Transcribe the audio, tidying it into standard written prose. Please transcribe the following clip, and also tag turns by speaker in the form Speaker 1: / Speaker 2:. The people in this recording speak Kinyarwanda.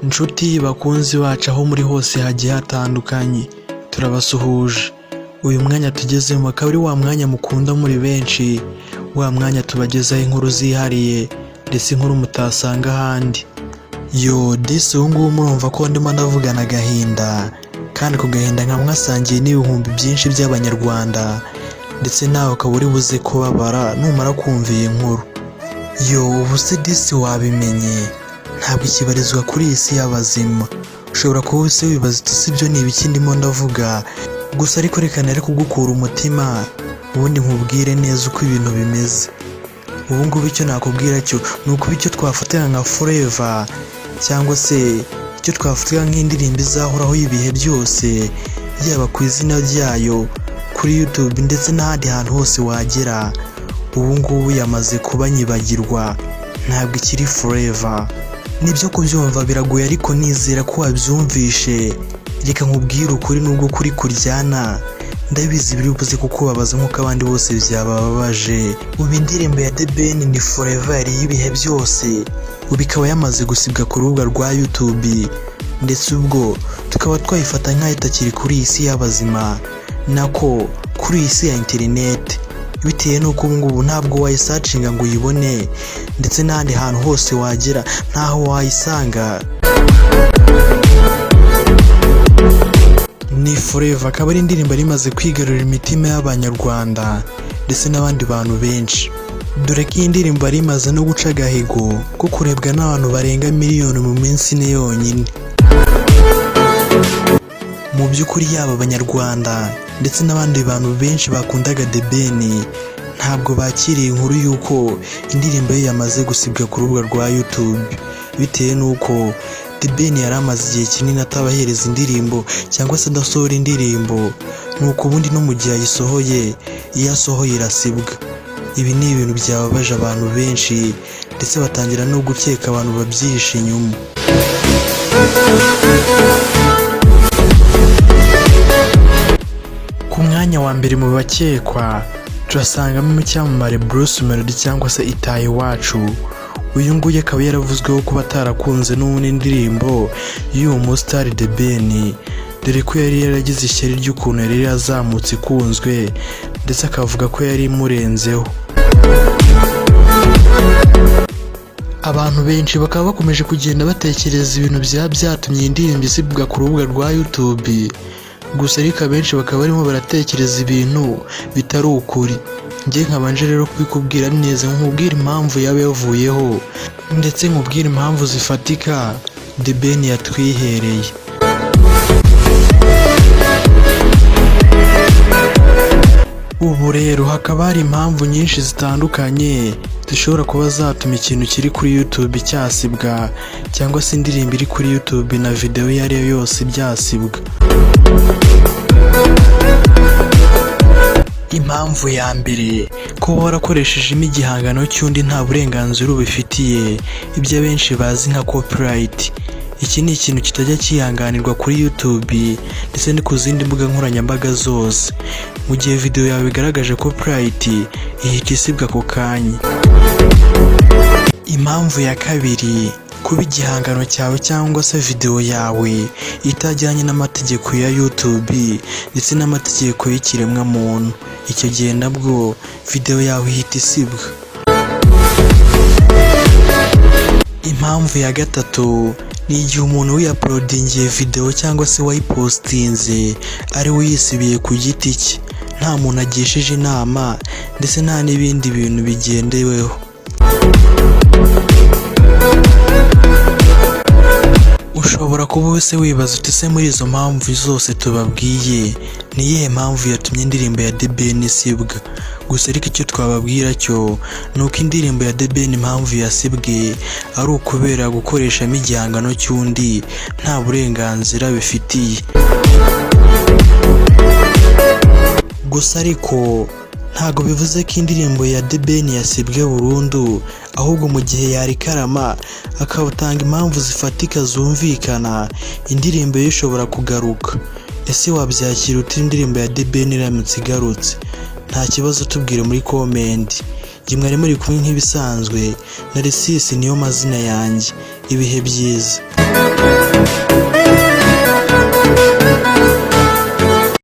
Speaker 1: Inshuti bakunzi bacu aho muri hose hagiye hatandukanye, turabasuhuje. Uyu mwanya tugezemo akaba ari wa mwanya mukunda muri benshi, wa mwanya tubagezaho inkuru zihariye ndetse inkuru mutasanga ahandi. Disi ubu ngubu murumva ko ndimo ndavugana agahinda, kandi ku gahinda nka mwasangiye n'ibihumbi byinshi by'abanyarwanda, ndetse nawe ukaba uri buze kubabara numara kumva iyi nkuru. Ubu se disi wabimenye, ntabwo ikibarizwa kuri iyi si y'abazima. Ushobora kuba se wibaza uti sibyo ni ibiki ndimo ndavuga, gusa ariko reka nari kugukura umutima ubundi nkubwire neza uko ibintu bimeze. Ubu ngubu icyo nakubwira cyo ni ukuba icyo twafatira nka forever, cyangwa se icyo twafatira nk'indirimbo izahoraho y'ibihe byose, yaba ku izina ryayo kuri YouTube ndetse n'ahandi hantu hose wagera, ubu ngubu yamaze kuba nyibagirwa, ntabwo ikiri forever. Nibyo kubyumva biragoye ariko nizera ko wabyumvishe. Reka nkubwire ukuri nubwo kuri kuryana, ndabizi biri buze kukubabaza nk'uko abandi bose byababaje. Ubu indirimbo ya theben ni forever yari y'ibihe byose, ubu ikaba yamaze gusibwa ku rubuga rwa YouTube, ndetse ubwo tukaba twayifata nk'aho itakiri kuri iyi si y'abazima, nako kuri iyi si ya internet, bitewe n'uko ubu ngubu ntabwo wayisacinga ngo uyibone, ndetse n'ahandi hantu hose wagera ntaho wayisanga. Ni forever akaba ari indirimbo imaze kwigarurira imitima y'abanyarwanda ndetse n'abandi bantu benshi, dore ko iyi ndirimbo yari imaze no guca agahigo ko kurebwa n'abantu barenga miliyoni mu minsi ine yonyine. Mu by'ukuri yaba abanyarwanda ndetse n'abandi bantu benshi bakundaga theben ntabwo bakiriye inkuru y'uko indirimbo ye yamaze gusibwa ku rubuga rwa YouTube, bitewe n'uko theben yari amaze igihe kinini atabahereza indirimbo cyangwa se adasohora indirimbo, nuko ubundi no mu gihe ayisohoye, iyo asohoye irasibwa. Ibi ni ibintu byababaje abantu benshi, ndetse batangira no gukeka abantu babyihishe inyuma. Ku mwanya wa mbere mu bakekwa turasangamo icyamamare merody cyangwa se iwacu. Uyu nguyu akaba yaravuzweho kuba atarakunze n'ubundi indirimbo y'uwo musitari theben, dore ko yari yaragize ishyari ry'ukuntu yari yazamutse ikunzwe, ndetse akavuga ko yari imurenzeho. Abantu benshi bakaba bakomeje kugenda batekereza ibintu byatumye iyi ndirimbo isibwa ku rubuga rwa YouTube, gusa ariko abenshi bakaba barimo baratekereza ibintu bitari ukuri. Njye nkabanje rero kubikubwira neza, nkubwira impamvu yaba yavuyeho, ndetse nkubwira impamvu zifatika theben yatwihereye. Ubu rero hakaba hari impamvu nyinshi zitandukanye zishobora kuba zatuma ikintu kiri kuri YouTube cyasibwa, cyangwa se indirimbo iri kuri YouTube na video iyo ari yo yose byasibwa. Impamvu ya mbere, kuba warakoreshejemo igihangano cy'undi nta burenganzira ubifitiye, ibyo abenshi bazi nka copyright. Iki ni ikintu kitajya kihanganirwa kuri YouTube ndetse no ku zindi mbuga nkoranyambaga zose. Mu gihe video yawe igaragaje copyright, ihita isibwa ako kanya. Impamvu ya kabiri, kuba igihangano cyawe cyangwa se video yawe itajyanye n'amategeko ya YouTube ndetse n'amategeko y'ikiremwa muntu, icyo gihe nabwo video yawe ihita isibwa. Impamvu ya gatatu, ni igihe umuntu wiuploadingiye video cyangwa se wayipostinze ari we yisibiye ku giti cye, nta muntu agishije inama ndetse nta n'ibindi bintu bigendeweho. Ushobora kuba wese wibaza uti se muri izo mpamvu zose tubabwiye, ni iyihe mpamvu yatumye indirimbo ya theben isibwa? Gusa ariko icyo twababwira cyo ni uko indirimbo ya theben impamvu yasibwe ari ukubera gukoreshamo igihangano cy'undi nta burenganzira bifitiye. Gusa ariko ntabwo bivuze ko indirimbo ya theben yasibwe burundu, ahubwo mu gihe yarikarama akawutanga impamvu zifatika zumvikana, indirimbo ye ishobora kugaruka. Ese wabyakira uti indirimbo ya theben iramutse igarutse? Nta kibazo, tubwire muri comment. Jye mwari muri kumwe nk'ibisanzwe, na Niyo mazina yanjye. Ibihe byiza.